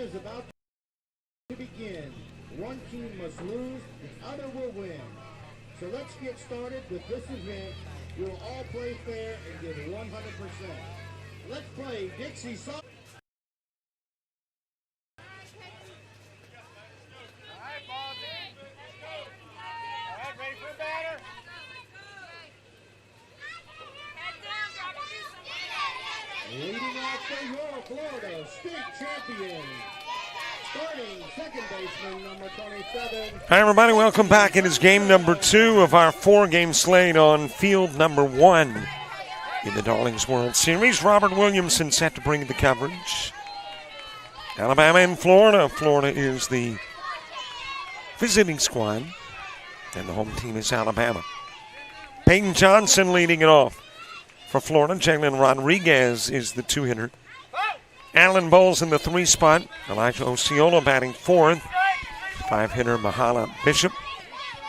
is about to begin. One team must lose, the other will win. So let's get started with this event. We'll all play fair and give 100%. Let's play Dixie song. Leading out for your Florida state champion, starting second baseman number 27. Hi, everybody. Welcome back. It is game number 2 of our 4-game slate on field number 1 in the Darlings World Series. Robert Williamson set to bring the coverage. Alabama and Florida. Florida is the visiting squad, and the home team is Alabama. Peyton Johnson leading it off. For Florida, Jalen Rodriguez is the 2-hitter. Alan Bowles in the 3 spot. Elijah Osceola batting 4th. 5-hitter Mahala Bishop.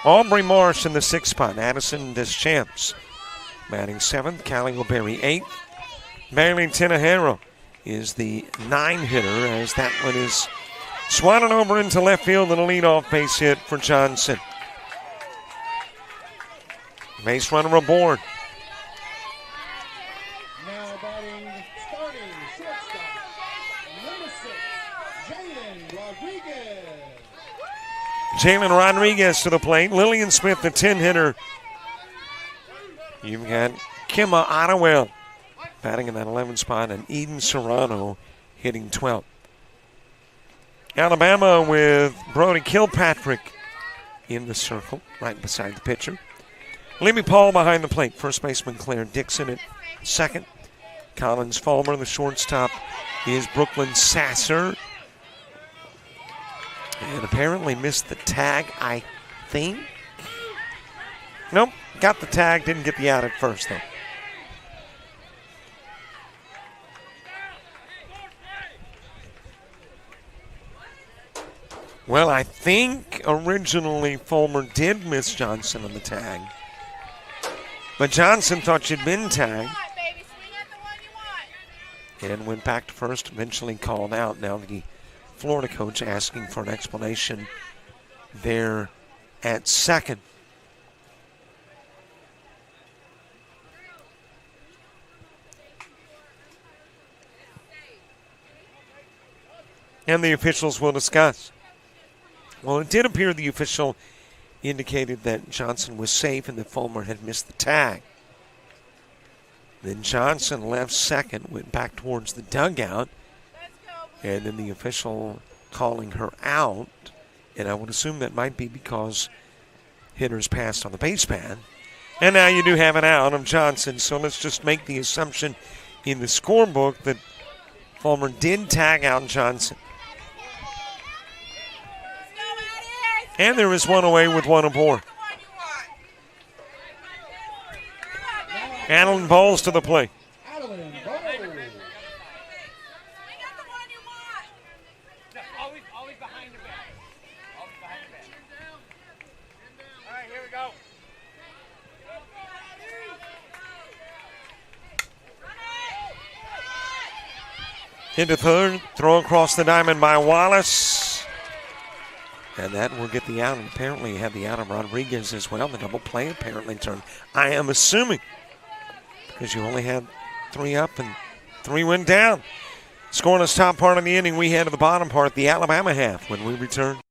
Aubrey Marsh in the 6 spot. Addison Deschamps batting 7th. Callie O'Berry 8th. Bailey Tinajero is the 9-hitter as that one is swatted over into left field and a leadoff base hit for Johnson. Base runner aboard. Jalen Rodriguez to the plate. Lillian Smith, the 10-hitter. You've got Kemma Ottawell batting in that 11 spot, and Eden Serrano hitting 12. Alabama with Brody Kilpatrick in the circle, right beside the pitcher. Libby Paul behind the plate. First baseman Claire Dixon at second. Collins Fulmer, the shortstop, is Brooklyn Sasser. And apparently missed the tag, I think. Nope, got the tag, didn't get the out at first, though. Well, I think originally Fulmer did miss Johnson on the tag. But Johnson thought she'd been tagged. And went back to first, eventually called out. Now the Florida coach asking for an explanation there at second. And the officials will discuss. Well, it did appear the official indicated that Johnson was safe and that Fulmer had missed the tag. Then Johnson left second, went back towards the dugout. And then the official calling her out. And I would assume that might be because hitters passed on the base pad. And now you do have an out of Johnson. So let's just make the assumption in the scorebook that Fulmer did tag out Johnson. And there is one away with one aboard. Alan Bowles to the plate. Into third, throw across the diamond by Wallace. And that will get the out. And apparently he had the out of Rodriguez as well. The double play apparently turned. I am assuming. Because you only had 3 up and 3 went down. Scoreless top part of the inning. We head to the bottom part, the Alabama half, when we return.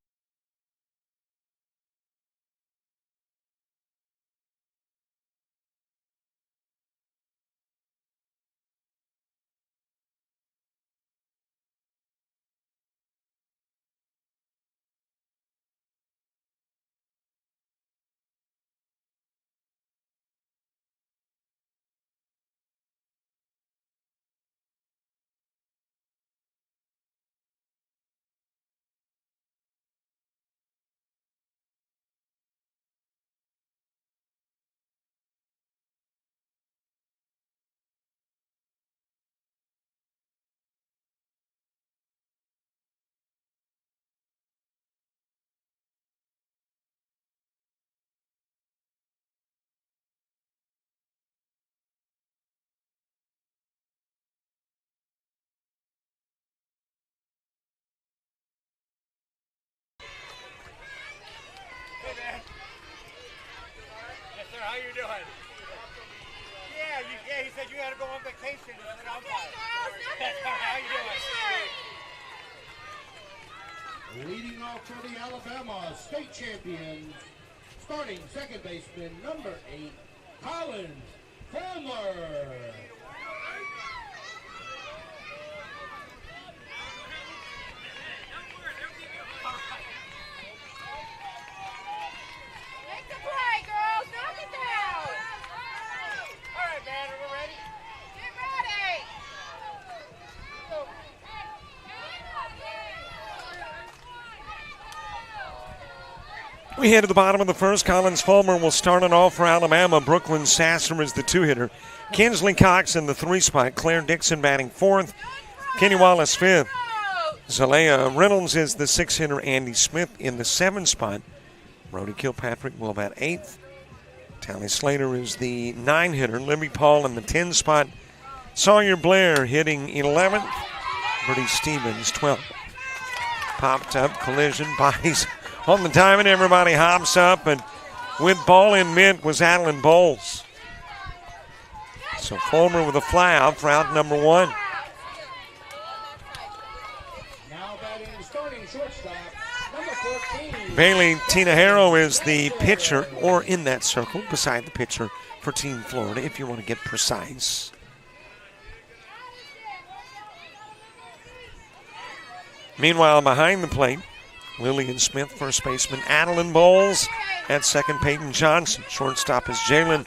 Leading off for the Alabama state champions, starting second baseman number 8, Collins Fulmer. Make the play, girls. Knock it down. All right, man. Are we ready? Get ready. We head to the bottom of the first. Collins Fulmer will start it off for Alabama. Brooklyn Sasser is the 2-hitter. Kinsley Cox in the 3 spot. Claire Dixon batting 4th. Kenny Wallace 5th. Zalea Reynolds is the 6-hitter. Andy Smith in the 7 spot. Brody Kilpatrick will bat 8th. Tally Slater is the 9-hitter. Libby Paul in the 10 spot. Sawyer Blair hitting 11th. Bertie Stevens 12th. Popped up, collision, bodies on the diamond. Everybody hops up, and with ball in mid was Adeline Bowles. So Fulmer with a fly out for out number 1. Now batting starting shortstop, number 14. Bailey Tinajero is the pitcher, or in that circle beside the pitcher for Team Florida, if you want to get precise. Meanwhile, behind the plate, Lillian Smith, first baseman, Adeline Bowles. At second, Peyton Johnson. Shortstop is Jalen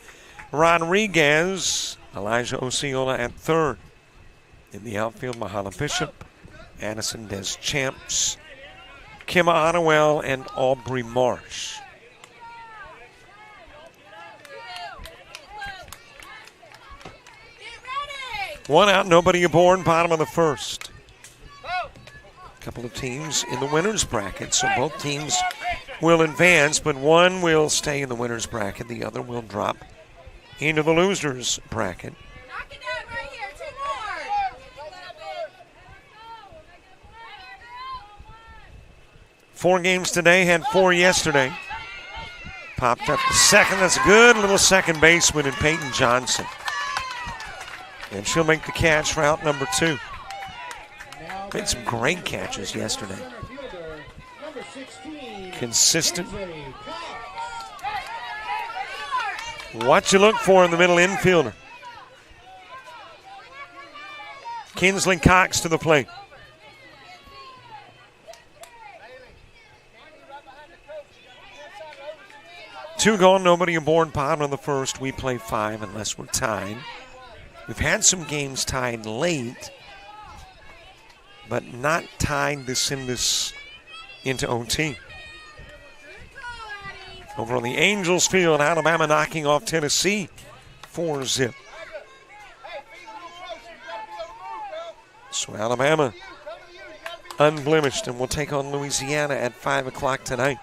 Rodriguez. Elijah Osceola at third. In the outfield, Mahala Bishop, Addison Deschamps, Kimma Ottewell, and Aubrey Marsh. One out, nobody aboard, bottom of the first. Couple of teams in the winner's bracket, so both teams will advance, but one will stay in the winner's bracket, the other will drop into the loser's bracket. Knock it down right here. 2 more. 4 games today, had 4 yesterday. Popped up to second. That's a good little second baseman in Peyton Johnson. And she'll make the catch for out number 2. Made some great catches yesterday. Consistent. What you look for in the middle infielder. Kinsley Cox to the plate. Two gone, nobody aboard, bottom of the first. We play 5 unless we're tied. We've had some games tied late, but not tied to send us into OT. Over on the Angels field, Alabama knocking off Tennessee 4-0. So Alabama unblemished, and will take on Louisiana at 5 o'clock tonight.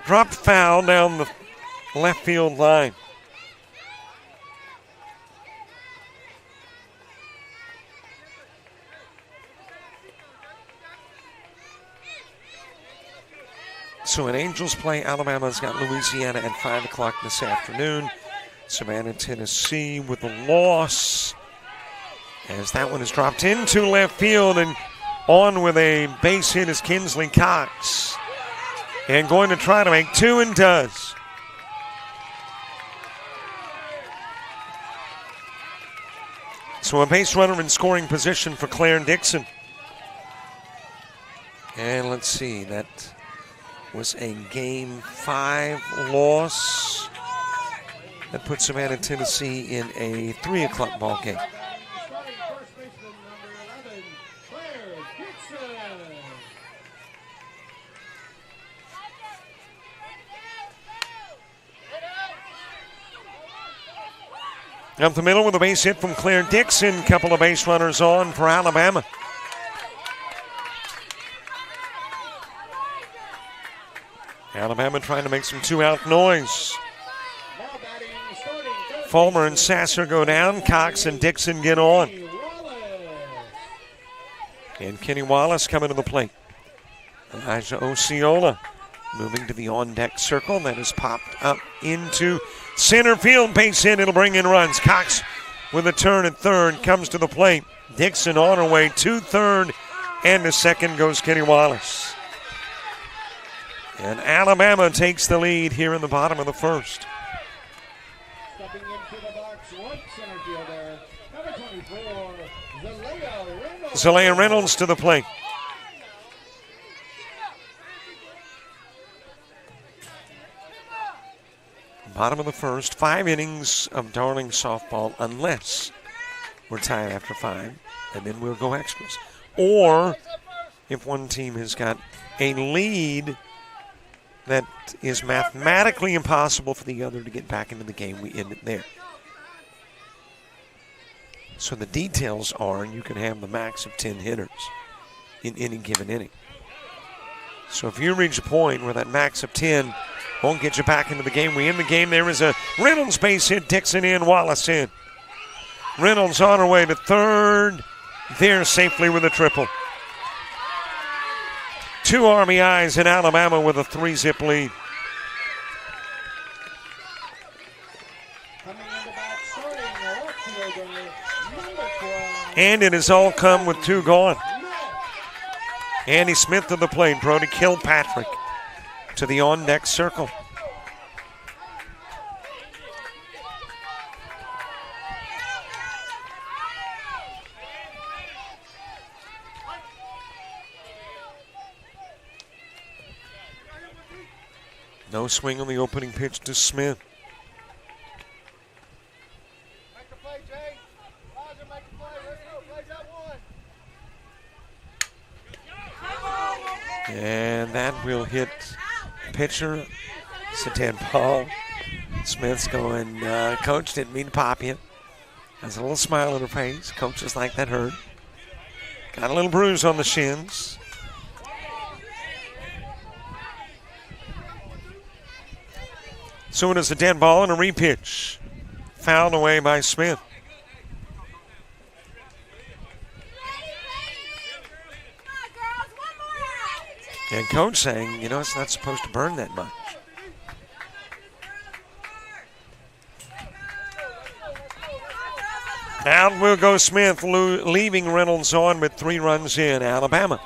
Dropped foul down the left field line. So in Angels play, Alabama's got Louisiana at 5 o'clock this afternoon. Savannah, Tennessee with a loss, as that one is dropped into left field, and on with a base hit is Kinsley Cox. And going to try to make 2, and does. So a base runner in scoring position for Claire Dixon. And let's see, that was a Game 5 loss. That puts Savannah, Tennessee in a 3 o'clock ball game. Up the middle with a base hit from Claire Dixon. Couple of base runners on for Alabama. Alabama trying to make some 2-out noise. Fulmer and Sasser go down. Cox and Dixon get on. And Kenny Wallace coming to the plate. Elijah Osceola Moving to the on-deck circle. That is popped up into center field. Base hit. It'll bring in runs. Cox with a turn at third. Comes to the plate. Dixon on her way to third. And to second goes Kenny Wallace. And Alabama takes the lead here in the bottom of the first. Stepping into the box, right center fielder, number 24, Zalea Reynolds to the plate. Bottom of the first, 5 innings of Darling softball, unless we're tied after 5, and then we'll go extras. Or if one team has got a lead that is mathematically impossible for the other to get back into the game, we end it there. So the details are you can have the max of 10 hitters in any given inning. So if you reach a point where that max of 10 won't get you back into the game, we end the game. There is a Reynolds base hit, Dixon in, Wallace in. Reynolds on her way to third, there safely with a triple. 2 RBIs in Alabama with a 3-zip lead. And it has all come with 2 gone. Andy Smith to the plate. Brody Kilpatrick to the on-deck circle. No swing on the opening pitch to Smith. Make the play, Jay. Roger, make the play. Let's go. Play that one. And that will hit pitcher. It's a dead ball. Smith's going, Coach, didn't mean to pop you. Has a little smile on her face. Coach is like, that hurt. Got a little bruise on the shins. So it is a dead ball and a repitch. Fouled away by Smith. And Coach saying, you know, it's not supposed to burn that much. Out will go Smith, leaving Reynolds on with 3 runs in. Alabama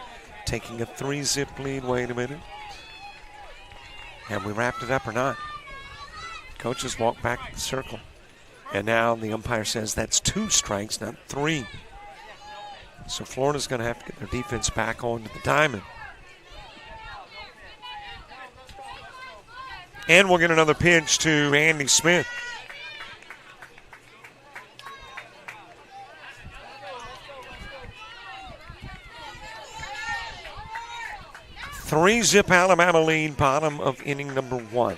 taking a 3-zip lead. Wait a minute. Have we wrapped it up or not? Coaches walk back to the circle. And now the umpire says that's 2 strikes, not 3. So Florida's going to have to get their defense back onto the diamond. And we'll get another pitch to Andy Smith. Three-zip Alabama lead, bottom of inning number 1.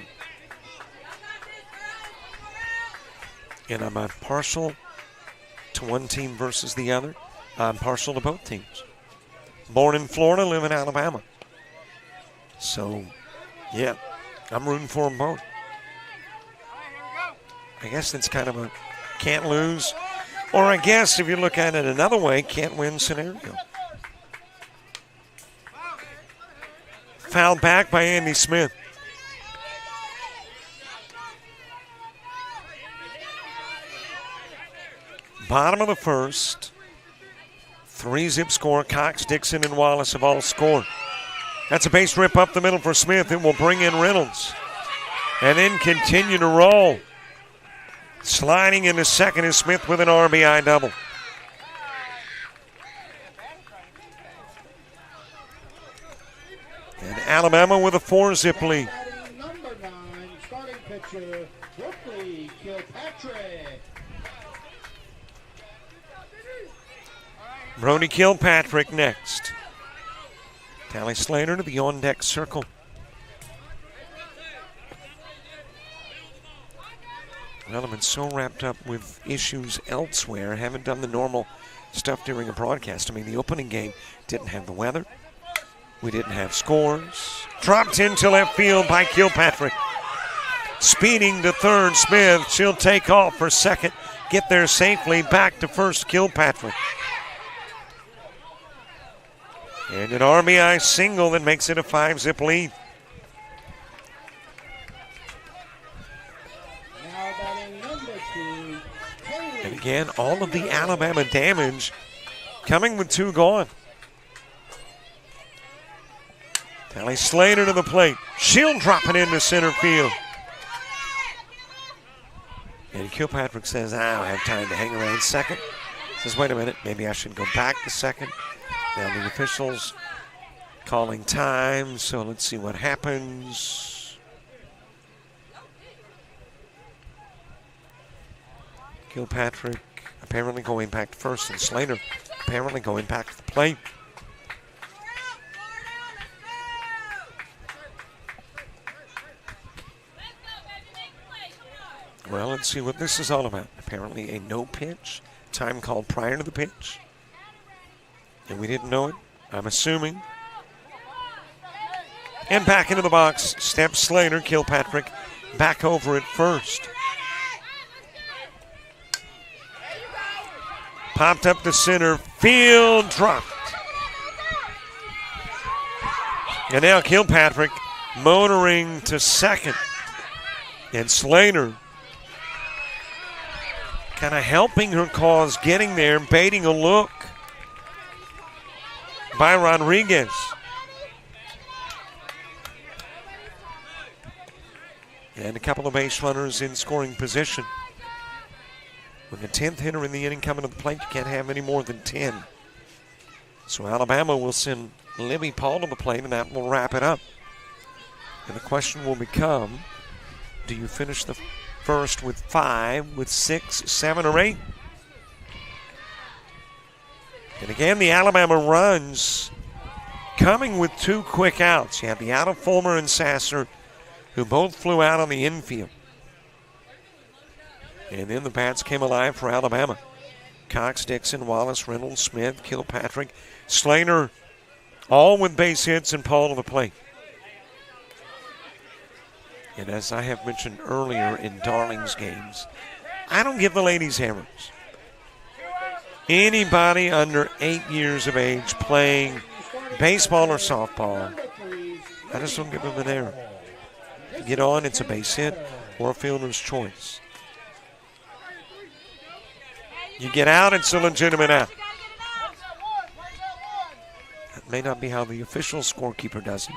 And I'm partial to one team versus the other. I'm partial to both teams. Born in Florida, live in Alabama. So, yeah, I'm rooting for them both. I guess that's kind of a can't lose, or I guess if you look at it another way, can't win scenario. Fouled back by Andy Smith. Bottom of the first. 3-zip score. Cox, Dixon, and Wallace have all scored. That's a base rip up the middle for Smith. It will bring in Reynolds. And then continue to roll. Sliding into second is Smith with an RBI double. And Alabama with a 4-zip lead. Number 9, starting pitcher, Brooklyn Kilpatrick. Brody Kilpatrick next. Tally Slater to the on-deck circle. Well, I've been so wrapped up with issues elsewhere. Haven't done the normal stuff during a broadcast. I mean, the opening game didn't have the weather. We didn't have scores. Dropped into left field by Kilpatrick. Speeding to third, Smith. She'll take off for second. Get there safely. Back to first, Kilpatrick. And an RBI single that makes it a 5-zip lead. And again, all of the Alabama damage coming with 2 gone. Tally Slater to the plate. She'll drop it into center field. And Kilpatrick says, I don't have time to hang around second. Says, wait a minute, maybe I should go back to second. Now the officials calling time, so let's see what happens. Kilpatrick apparently going back to first, and Slater apparently going back to the plate. Well, let's see what this is all about. Apparently a no pitch, time called prior to the pitch. And we didn't know it, I'm assuming. And back into the box, steps Slater. Kilpatrick back over at first. Popped up to center field, dropped. And now Kilpatrick motoring to second. And Slater kind of helping her cause, getting there, baiting a look by Rodriguez. And a couple of base runners in scoring position. With the 10th hitter in the inning coming to the plate, you can't have any more than 10. So Alabama will send Libby Paul to the plate, and that will wrap it up. And the question will become, do you finish the first with 5, with 6, 7, or 8? And again, the Alabama runs coming with 2 quick outs. You have the out of Fulmer and Sasser, who both flew out on the infield. And then the bats came alive for Alabama. Cox, Dixon, Wallace, Reynolds, Smith, Kilpatrick, Slater, all with base hits, and Paul to the plate. And as I have mentioned earlier in Darling's games, I don't give the ladies hammers. Anybody under 8 years of age playing baseball or softball, I just don't give them an error. If you get on, it's a base hit or a fielder's choice. You get out, it's a legitimate out. That may not be how the official scorekeeper does it.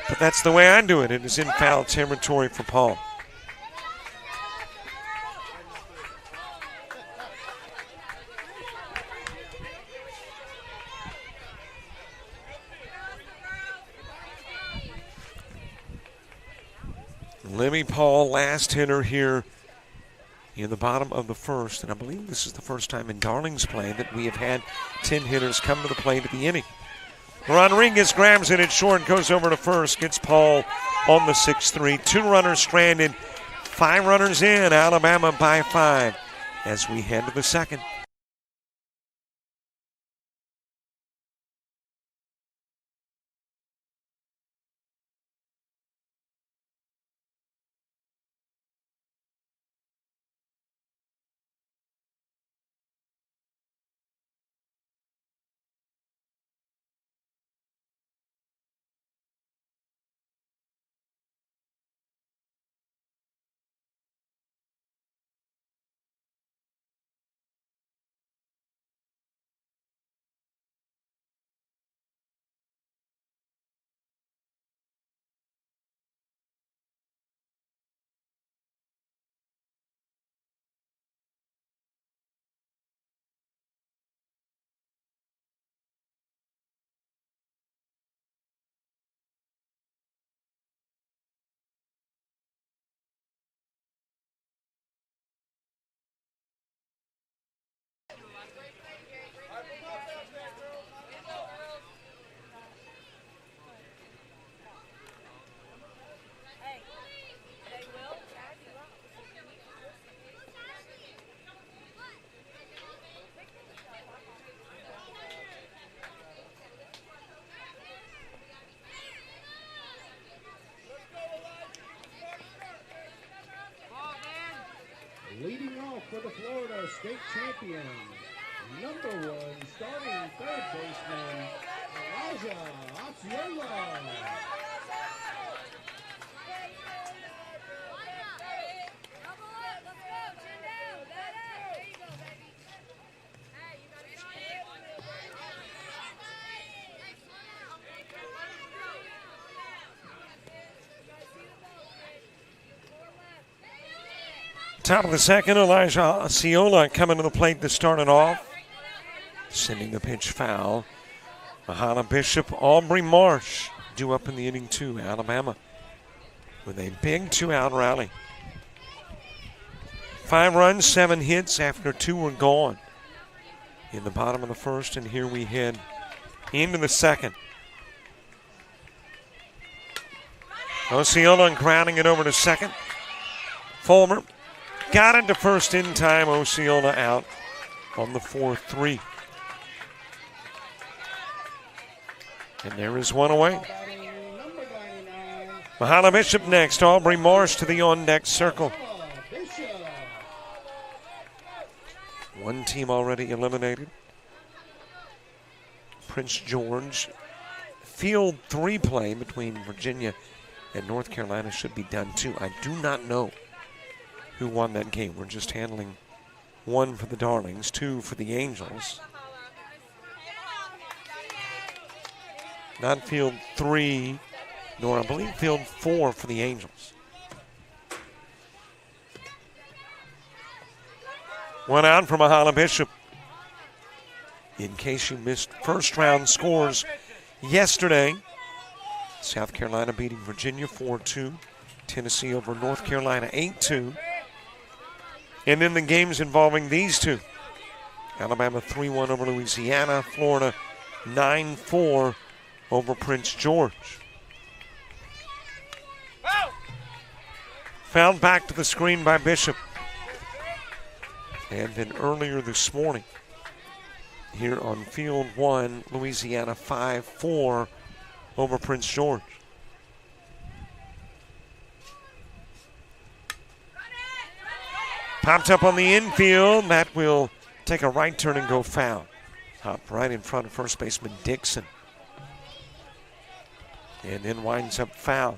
But that's the way I do it. It is in foul territory for Paul. Libby Paul, last hitter here in the bottom of the first. And I believe this is the first time in Darling's play that we have had 10 hitters come to the plate at the inning. Rodriguez grabs it at short, goes over to first, gets Paul on the 6-3. 2 runners stranded, 5 runners in, Alabama by 5 as we head to the second. Leading off for the Florida State champions, number 1, starting third baseman, Elijah Osceola. Top of the second, Elijah Osceola coming to the plate to start it off. Sending the pitch foul. Mahana Bishop, Aubrey Marsh due up in the inning 2, Alabama, with a big 2-out rally. 5 runs, 7 hits after 2 were gone in the bottom of the first, and here we head into the second. Osceola grounding it over to second. Fulmer got it to first in time. Osceola out on the 4-3. And there is one away. Mahana Bishop next. Aubrey Marsh to the on-deck circle. One team already eliminated. Prince George. Field 3 play between Virginia and North Carolina should be done too. I do not know who won that game. We're just handling 1 for the Darlings, 2 for the Angels. Not field 3, nor I believe field 4 for the Angels. 1 out for Mahana Bishop. In case you missed first round scores yesterday, South Carolina beating Virginia 4-2, Tennessee over North Carolina 8-2. And then the games involving these two. Alabama 3-1 over Louisiana, Florida 9-4 over Prince George. Fouled back to the screen by Bishop. And then earlier this morning, here on field 1, Louisiana 5-4 over Prince George. Popped up on the infield. That will take a right turn and go foul. Hopped right in front of first baseman Dixon. And then winds up foul.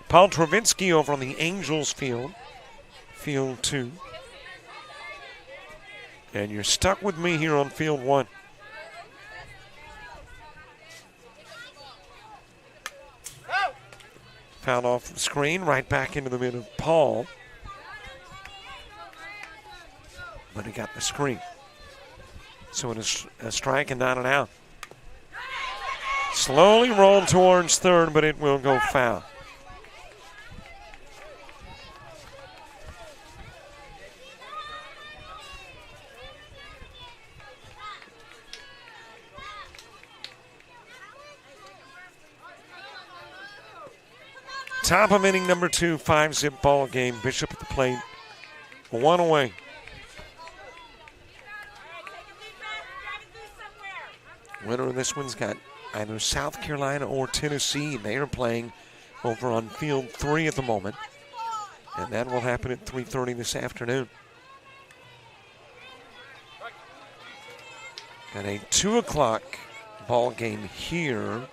Paul Travinsky over on the Angels field. Field 2. And you're stuck with me here on field 1. Fouled off the screen, right back into the middle of Paul. But he got the screen. So it is a strike and not an out. Slowly rolled towards third, but it will go foul. Top of inning number 2, 5-zip ball game. Bishop at the plate, 1 away. Winner of this one's got either South Carolina or Tennessee. They are playing over on field 3 at the moment. And that will happen at 3:30 this afternoon. Got a 2 o'clock ball game here.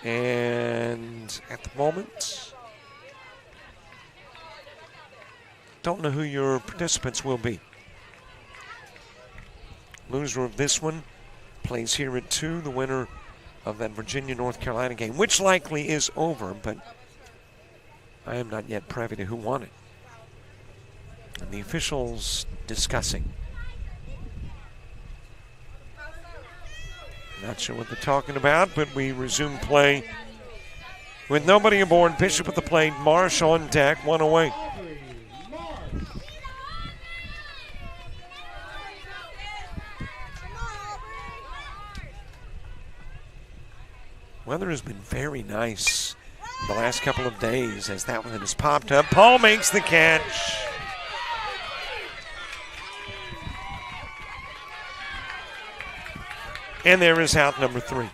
And at the moment, don't know who your participants will be. Loser of this one plays here at 2, the winner of that Virginia-North Carolina game, which likely is over, but I am not yet privy to who won it. And the officials discussing. Not sure what they're talking about, but we resume play with nobody aboard. Bishop at the plate, Marsh on deck, 1 away. Weather has been very nice the last couple of days as that one has popped up. Paul makes the catch. And there is out number 3.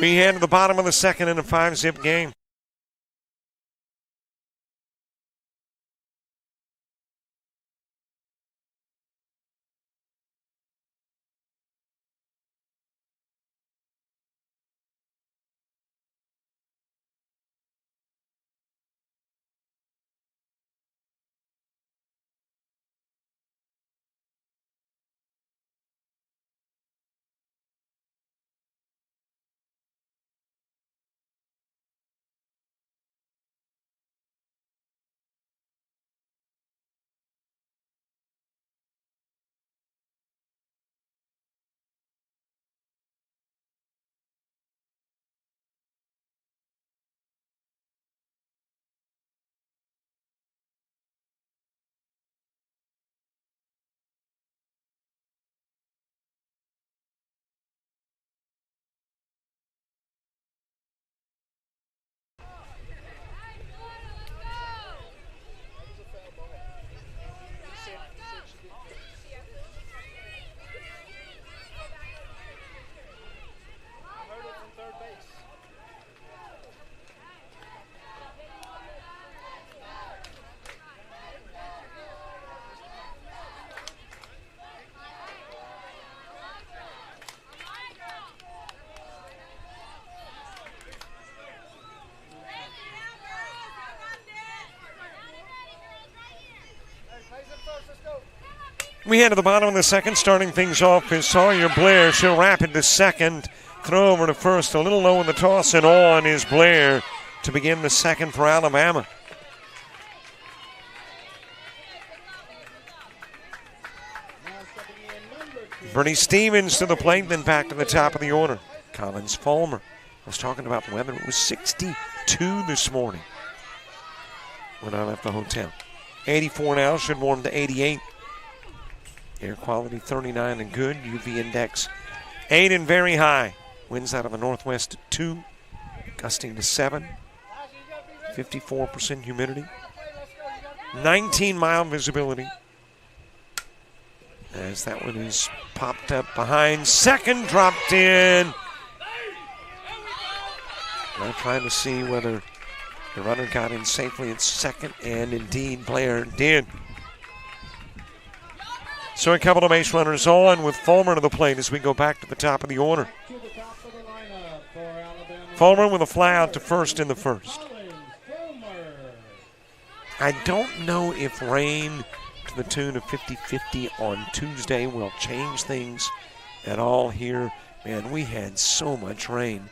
We head to the bottom of the second in a 5-zip game. We head to the bottom of the second. Starting things off is Sawyer Blair. She'll wrap it to second. Throw over to first. A little low in the toss, and on is Blair to begin the second for Alabama. Bernie Stevens to the plate, then back to the top of the order. Collins Fulmer. I was talking about the weather. It was 62 this morning when I left the hotel. 84 now, should warm to 88. Air quality 39 and good. UV index 8 and very high. Winds out of the northwest at 2, gusting to 7. 54% humidity. 19-mile visibility. As that one is popped up behind. Second dropped in. I'm trying to see whether the runner got in safely at second, and indeed Blair did. So a couple of base runners on with Fulmer to the plate as we go back to the top of the order. Fulmer with a fly out to first in the first. I don't know if rain to the tune of 50-50 on Tuesday will change things at all here. Man, we had so much rain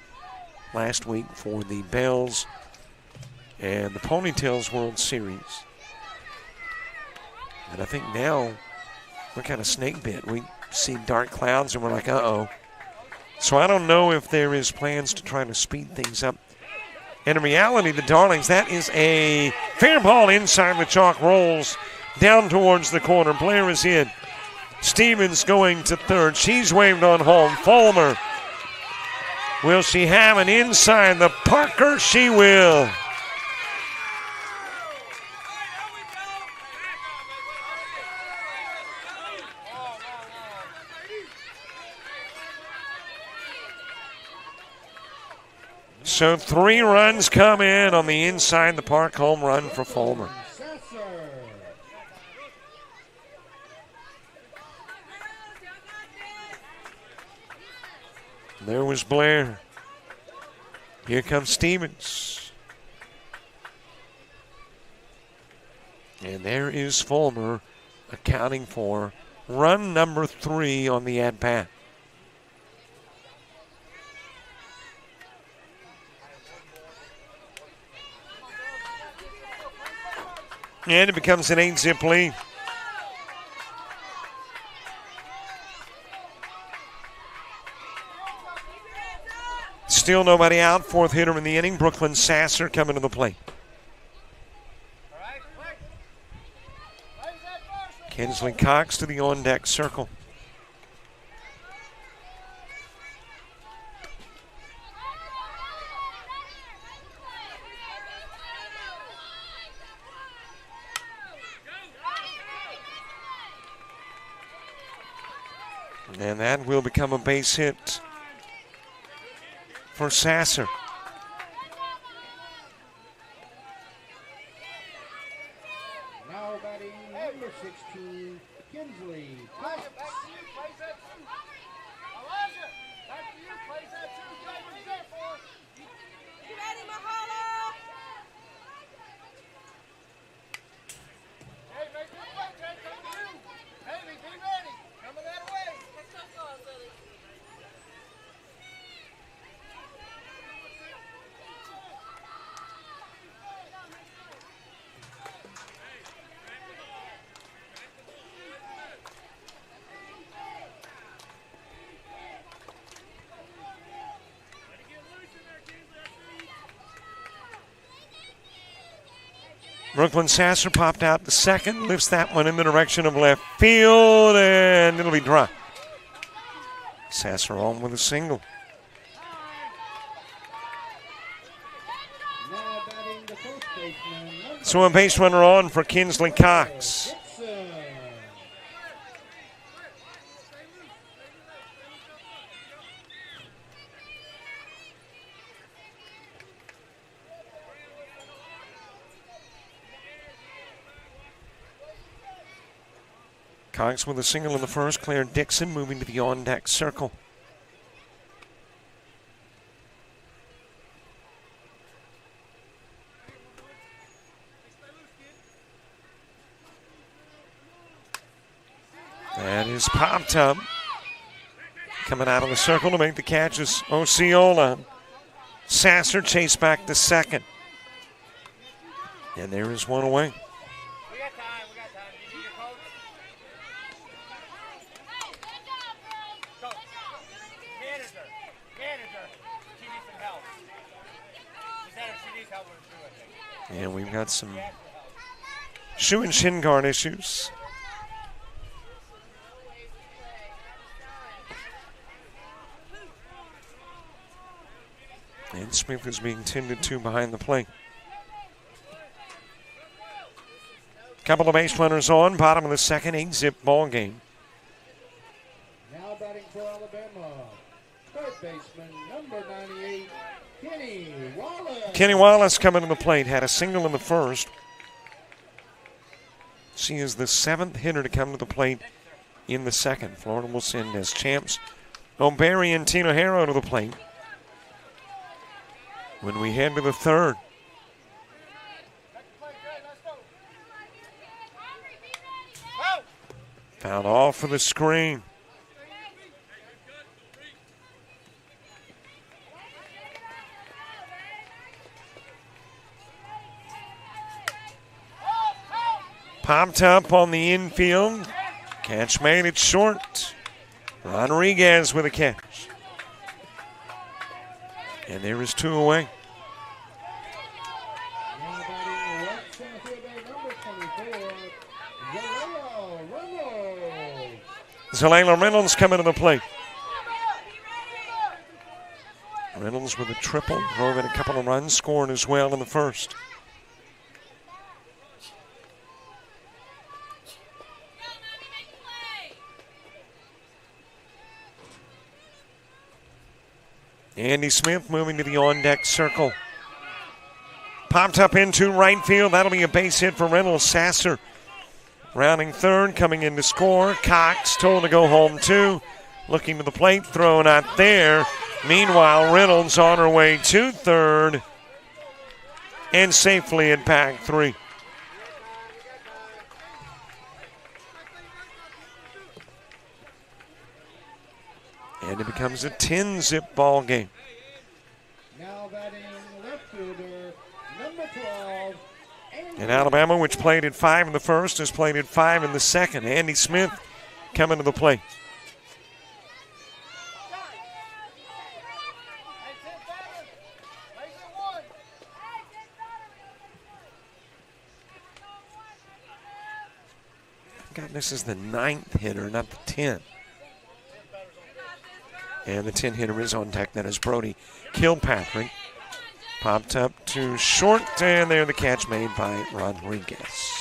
last week for the Bells and the Ponytails World Series. And I think now we're kind of snake bit. We see dark clouds and we're like, uh-oh. So I don't know if there is plans to try to speed things up. And in reality, the Darlings, that is a fair ball inside the chalk, rolls down towards the corner. Blair is in. Stevens going to third. She's waved on home. Fulmer. Will she have an inside the Parker? She will. So 3 runs come in on the inside the park home run for Fulmer. There was Blair. Here comes Stevens. And there is Fulmer accounting for run number 3 on the at-bat. And it becomes an 8-zip lead. Still nobody out. 4th hitter in the inning. Brooklyn Sasser coming to the plate. Kinsley Cox to the on-deck circle. And that will become a base hit for Sasser. Now batting number 16, Kinsley Cox. Brooklyn Sasser popped out the second, lifts that one in the direction of left field, and it'll be dry. Sasser on with a single. So a base runner on for Kinsley Cox. Cox with a single in the first. Claire Dixon moving to the on-deck circle. Popped up. Coming out of the circle to make the catch is Osceola. Sasser chased back to second. And there is one away. We got time. Do you need your coach? Coach. Manager. She needs some help. She needs help with her shoe, I think. And we've got some shoe and shin guard issues. And Smith is being tended to behind the plate. Couple of base runners on, bottom of the second, 8-zip ball game. Now batting for Alabama, third baseman, number 98, Kenny Wallace. Kenny Wallace coming to the plate, had a single in the first. She is the 7th hitter to come to the plate in the second. Florida will send as champs O'Berry and Tino Harrow to the plate. When we head to the third. Fouled off for the screen. Popped up on the infield. Catch made it short. Rodriguez with a catch. And there is 2 away. Now batting right center fielder, number 24, Zalela Reynolds coming to the plate. Reynolds with a triple, drove in a couple of runs, scored as well in the first. Andy Smith moving to the on-deck circle. Popped up into right field. That'll be a base hit for Reynolds. Sasser rounding third, coming in to score. Cox told to go home too. Looking to the plate, throw not there. Meanwhile, Reynolds on her way to third and safely at pack 3. And it becomes a 10-zip ball game. Now batting left fielder, number 12. And Alabama, which played at 5 in the first, has played at 5 in the second. Andy Smith coming to the plate. God, this is the 9th hitter, not the 10th. And the 10 hitter is on deck. That is Brody Kilpatrick. Popped up to short, and there the catch made by Rodriguez.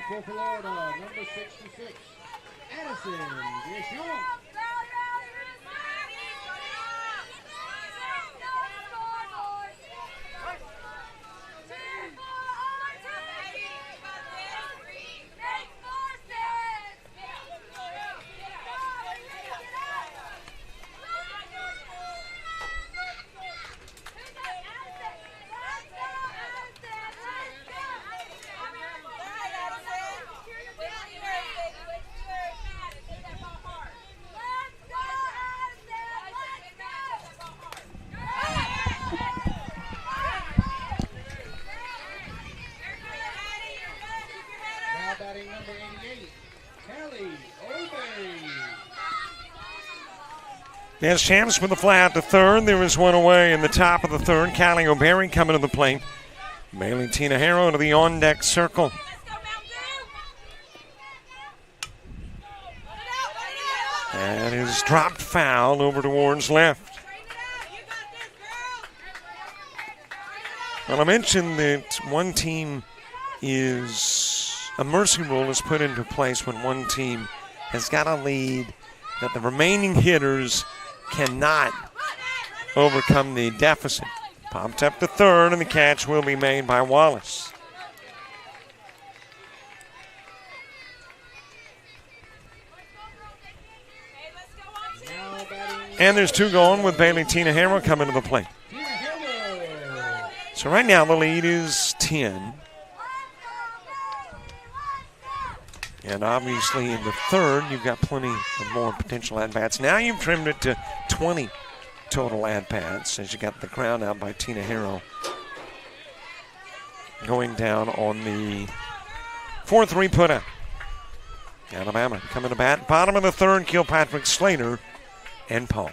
For Florida, number 66, Addison Deschamps. There's Shams with the fly out to third. There is one away in the top of the third. Callie O'Berry coming to the plate. Bailey Tinajero to the on-deck circle. That is dropped foul over towards left. Well, I mentioned that one team a mercy rule is put into place when one team has got a lead that the remaining hitters cannot overcome the deficit. Popped up to third, and the catch will be made by Wallace. And there's two gone with Bailey Tinajero coming to the plate. So right now the lead is 10. And obviously in the third, you've got plenty of more potential at-bats. Now you've trimmed it to 20 total at-bats as you got the crowd out by Tinajero. Going down on the 4-3 put-out. Alabama coming to bat. Bottom of the third, Kilpatrick, Slater, and Paul.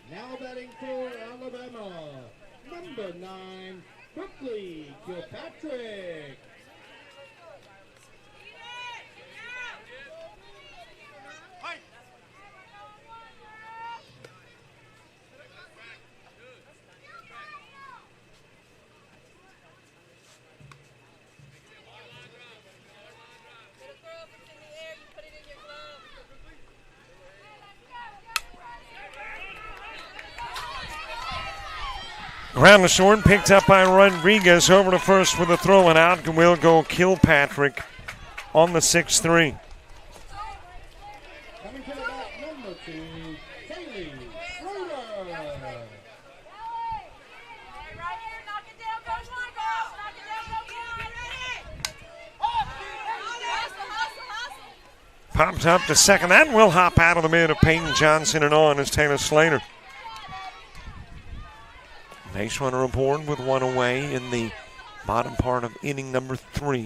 Now batting for Alabama, number 9, Brooklyn Kilpatrick. Around the short, picked up by Rodriguez. Over to first with a throw and out. Will go Kilpatrick on the 6-3. Coming to the bat, number 2, Kaylee Schroeder. Popped up to second. That will hop out of the mid of Peyton Johnson and on is Taylor Slater. Base runner aboard with one away in the bottom part of inning number 3.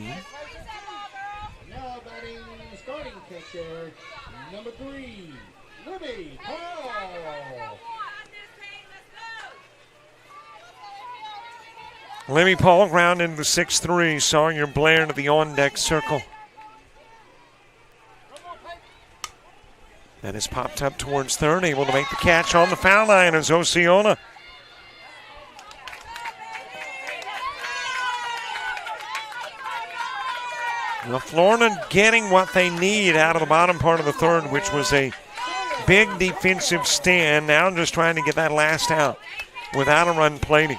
Now batting starting catcher, number 3, Libby Paul. Libby Paul ground into the 6-3. Sawyer Blair to the on-deck circle. That is popped up towards third, able to make the catch on the foul line as Osceola. Well, Florida getting what they need out of the bottom part of the third, which was a big defensive stand. Now just trying to get that last out without a run plating.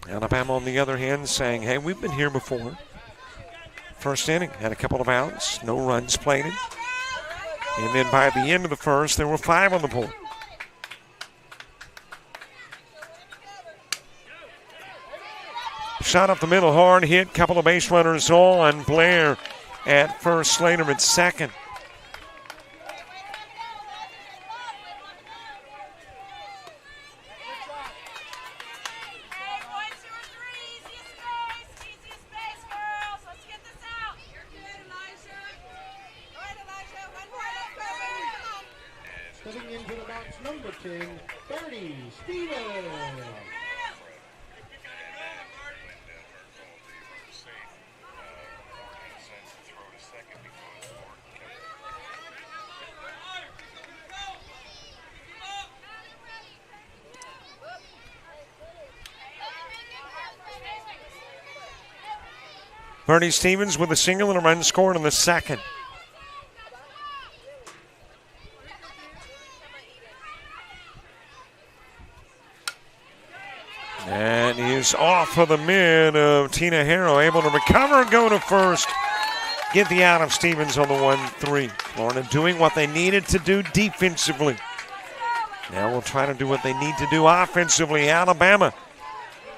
Alabama, on the other hand, saying, hey, we've been here before. First inning, had a couple of outs, no runs plated. And then by the end of the first, there were 5 on the board. Shot up the middle, hard hit, couple of base runners on. Blair at first, Slater at second. Stepping number 10, Bernie Stevens. Bernie Stevens with a single and a run scored in the second. And he's off of the mid of Tina Harrow, able to recover and go to first. Get the out of Stevens on the 1-3. Florida doing what they needed to do defensively. Now we'll try to do what they need to do offensively. Alabama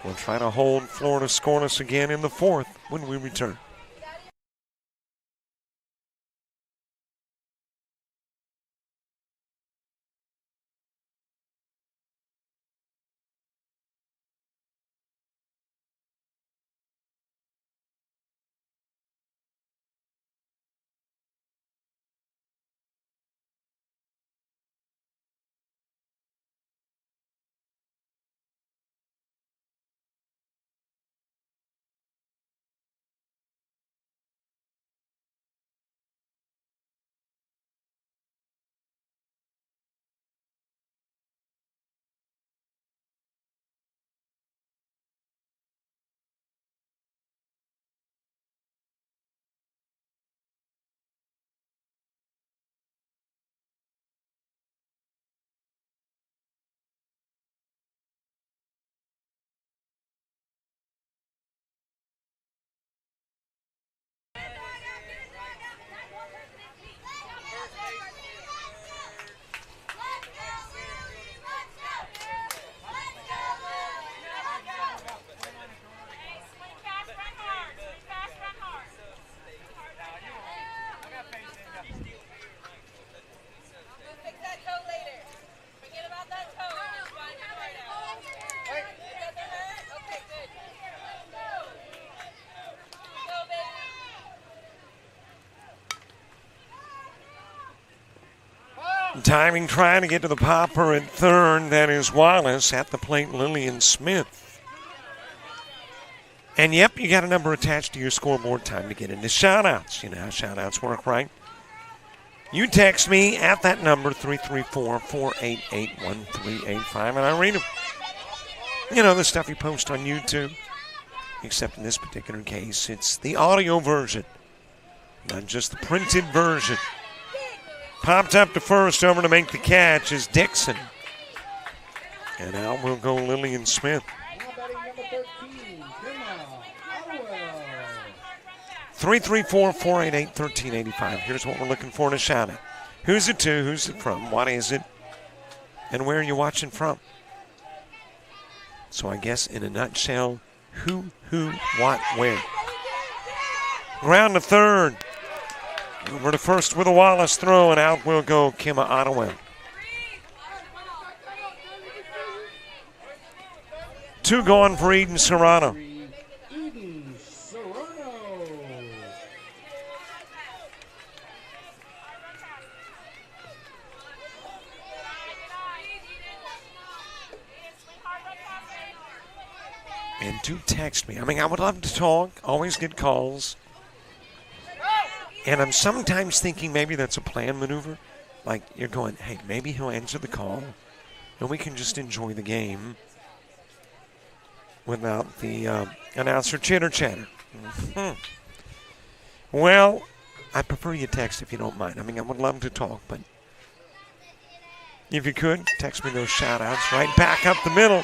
will try to hold Florida scoreless again in the fourth when we return. Timing trying to get to the popper at third. That is Wallace at the plate, Lillian Smith. And yep, you got a number attached to your scoreboard. Time to get into shout-outs. You know how shout-outs work, right? You text me at that number, 334-488-1385, and I read them. You know, the stuff you post on YouTube. Except in this particular case, it's the audio version, not just the printed version. Popped up to first, over to make the catch is Dixon. And out will go Lillian Smith. 334-488-1385. Here's what we're looking for in a shout-out. Who's it to? Who's it from? What is it? And where are you watching from? So I guess in a nutshell, who, what, where. Ground to third. Over to first with a Wallace throw, and out will go Kima Ottawell. 2 gone for Eden Serrano. And do text me. I mean, I would love to talk, always get calls. And I'm sometimes thinking maybe that's a planned maneuver. Like you're going, hey, maybe he'll answer the call and we can just enjoy the game without the announcer chitter-chatter. Mm-hmm. Well, I prefer you text if you don't mind. I mean, I would love to talk, but if you could, text me those shout-outs right back up the middle.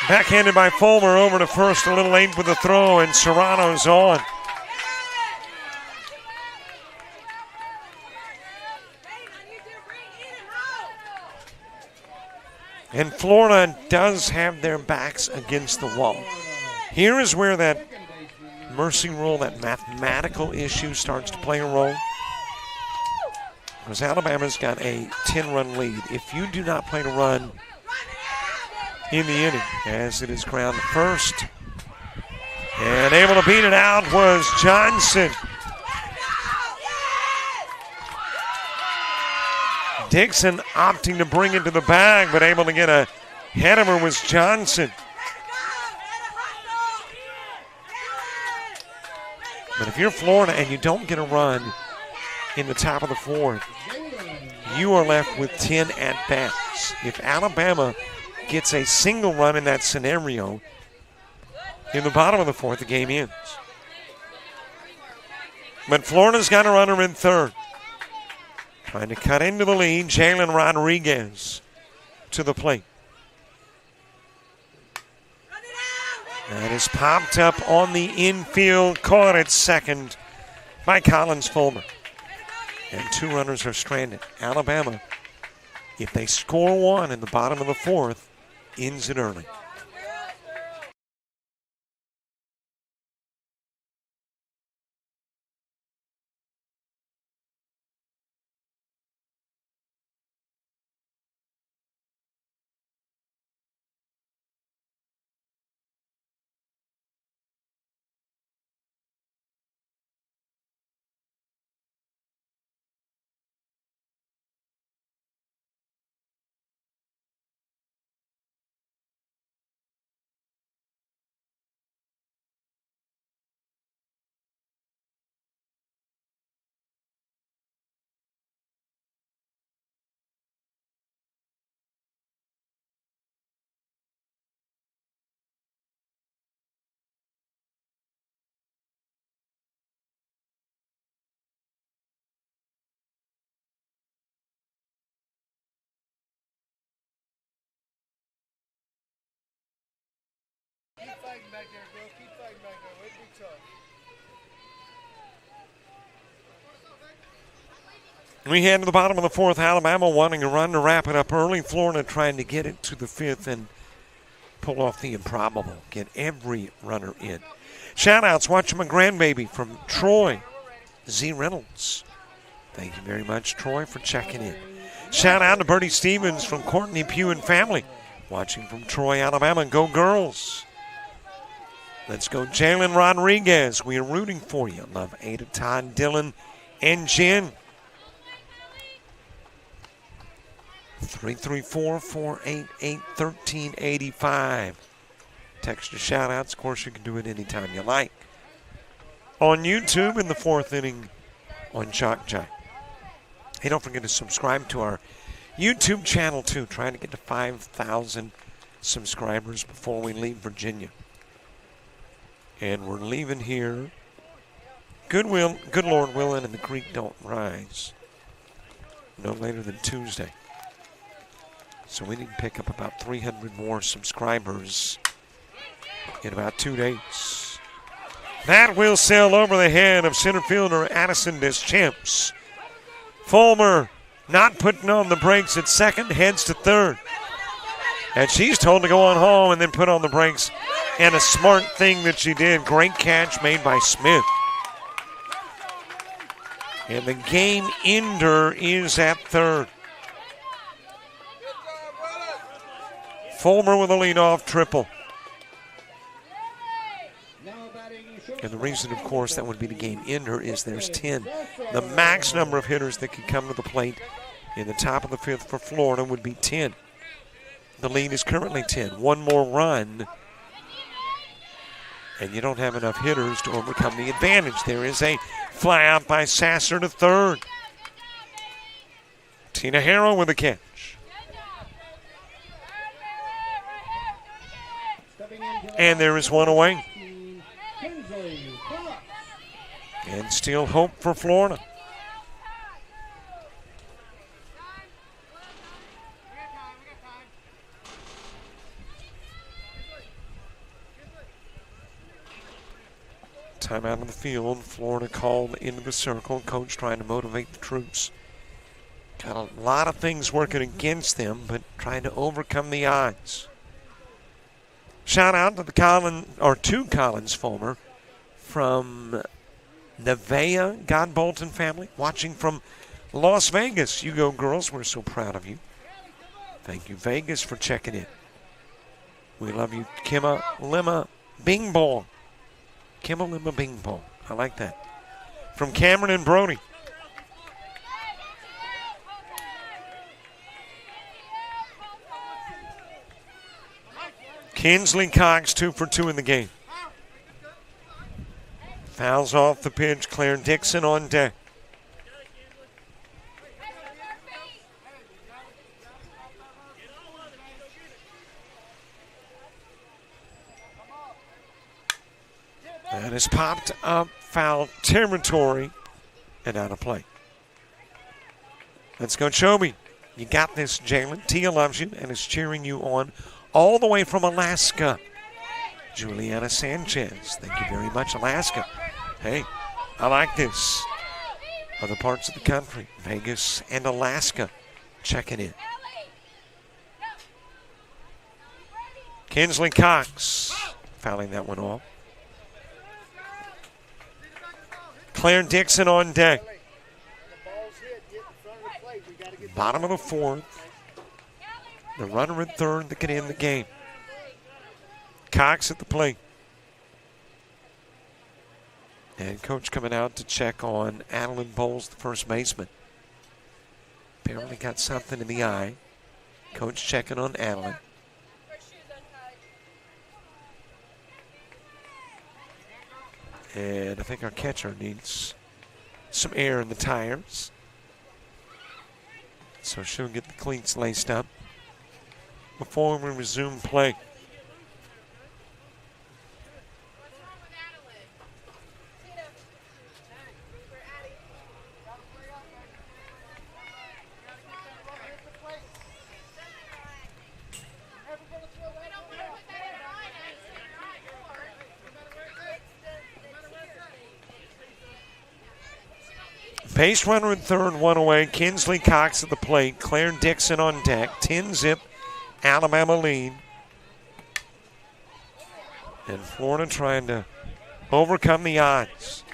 Backhanded by Fulmer over to first, a little late with the throw, and Serrano's on. And Florida does have their backs against the wall. Here is where that mercy rule, that mathematical issue starts to play a role. Because Alabama's got a 10-run lead. If you do not play a run in the inning, as it is ground first, and able to beat it out was Johnson. Dixon opting to bring it to the bag, but able to get a head of her was Johnson. But if you're Florida and you don't get a run in the top of the fourth, you are left with 10 at-bats. If Alabama gets a single run in that scenario, in the bottom of the fourth, the game ends. But Florida's got a runner in third. Trying to cut into the lead, Jalen Rodriguez to the plate. That is popped up on the infield, caught at second by Collins Fulmer. And 2 runners are stranded. Alabama, if they score 1 in the bottom of the fourth, ends it early. Keep fighting back there, girl. Keep fighting back there. Way to be tough. We head to the bottom of the fourth. Alabama wanting a run to wrap it up early. Florida trying to get it to the fifth and pull off the improbable. Get every runner in. Shout-outs. Watching my grandbaby from Troy, Z. Reynolds. Thank you very much, Troy, for checking in. Shout-out to Bertie Stevens from Courtney Pugh and family. Watching from Troy, Alabama. Go girls. Let's go Jalen Rodriguez. We are rooting for you. Love Ada, Todd, Dylan, and Jen. 334-488-1385. Text your shout-outs. Of course, you can do it anytime you like. On YouTube in the fourth inning on JockJive. Hey, don't forget to subscribe to our YouTube channel, too. Trying to get to 5,000 subscribers before we leave Virginia. And we're leaving here. Good Lord willing, and the creek don't rise. No later than Tuesday. So we need to pick up about 300 more subscribers in about 2 days. That will sail over the head of center fielder Addison Deschamps. Fulmer not putting on the brakes at second, heads to third. And she's told to go on home and then put on the brakes. And a smart thing that she did. Great catch made by Smith. And the game ender is at third. Fulmer with a leadoff triple. And the reason, of course, that would be the game ender is there's 10. The max number of hitters that could come to the plate in the top of the fifth for Florida would be 10. The lead is currently 10. One more run, and you don't have enough hitters to overcome the advantage. There is a fly out by Sasser to third. Tina Harrow with a catch. And there is one away. And still hope for Florida. Time out of the field. Florida called into the circle. Coach trying to motivate the troops. Got a lot of things working against them, but trying to overcome the odds. Shout out to the Collins Fulmer from Nevaeh Godbolton family, watching from Las Vegas. You go, girls. We're so proud of you. Thank you, Vegas, for checking in. We love you, Kimma Lima Bing Bong. Kimma Lima Bing Bong. I like that. From Cameron and Brody. Kinsley Cox 2 for 2 in the game. Fouls off the pitch. Claire Dixon on deck. That is popped up foul territory and out of play. Let's go, Chobe. You got this, Jalen. Tia loves you and is cheering you on all the way from Alaska. Juliana Sanchez. Thank you very much, Alaska. Hey, I like this. Other parts of the country, Vegas and Alaska, checking in. Kinsley Cox fouling that one off. Claire Dixon on deck. Bottom of the fourth. The runner at third that can end the game. Cox at the plate. And coach coming out to check on Adeline Bowles, the first baseman. Apparently got something in the eye. Coach checking on Adeline. And I think our catcher needs some air in the tires. So she'll get the cleats laced up before we resume play. Base runner at third, one away. Kinsley Cox at the plate. Claire Dixon on deck. 10-zip, Alabama lead. And Florida trying to overcome the odds.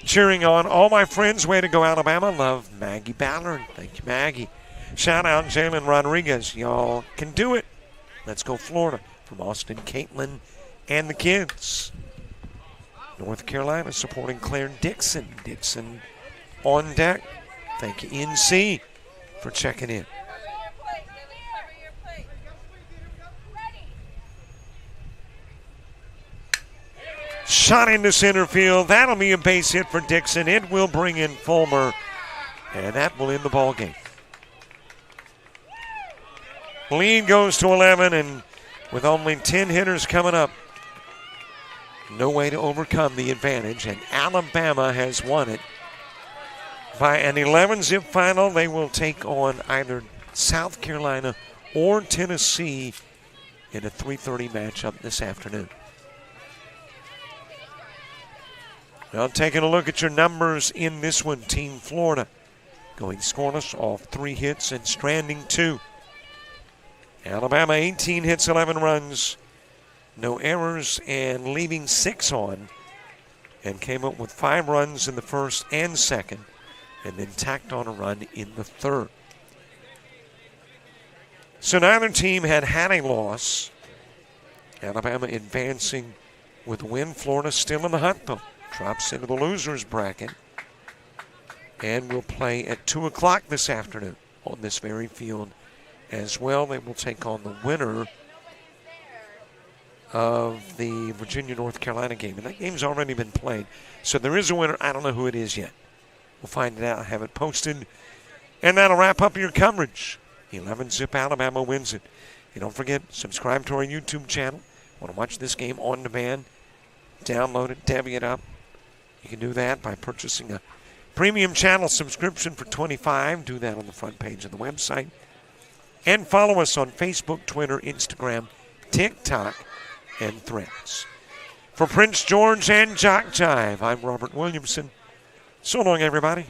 Cheering on all my friends. Way to go, Alabama. Love, Maggie Ballard. Thank you, Maggie. Shout out Jalen Rodriguez. Y'all can do it. Let's go, Florida. From Austin, Caitlin, and the kids. North Carolina supporting Claire Dixon. Dixon on deck. Thank you, NC, for checking in. Shot into center field. That'll be a base hit for Dixon. It will bring in Fulmer, and that will end the ball game. Lead goes to 11, and with only 10 hitters coming up, no way to overcome the advantage, and Alabama has won it. By an 11-zip final, they will take on either South Carolina or Tennessee in a 3:30 matchup this afternoon. Well, taking a look at your numbers in this one, Team Florida going scoreless off 3 hits and stranding 2. Alabama 18 hits, 11 runs. No errors and leaving 6 on, and came up with 5 runs in the first and second, and then tacked on a run in the third. So neither team had a loss. Alabama advancing with a win. Florida still in the hunt, though. Drops into the losers bracket, and will play at 2 o'clock this afternoon on this very field as well. They will take on the winner of the Virginia-North Carolina game. And that game's already been played. So there is a winner. I don't know who it is yet. We'll find it out, have it posted. And that'll wrap up your coverage. 11-zip Alabama wins it. And don't forget, subscribe to our YouTube channel. Want to watch this game on demand? Download it, divvy it up. You can do that by purchasing a premium channel subscription for $25. Do that on the front page of the website. And follow us on Facebook, Twitter, Instagram, TikTok, and Threads. For Prince George and JockJive, I'm Robert Williamson. So long, everybody.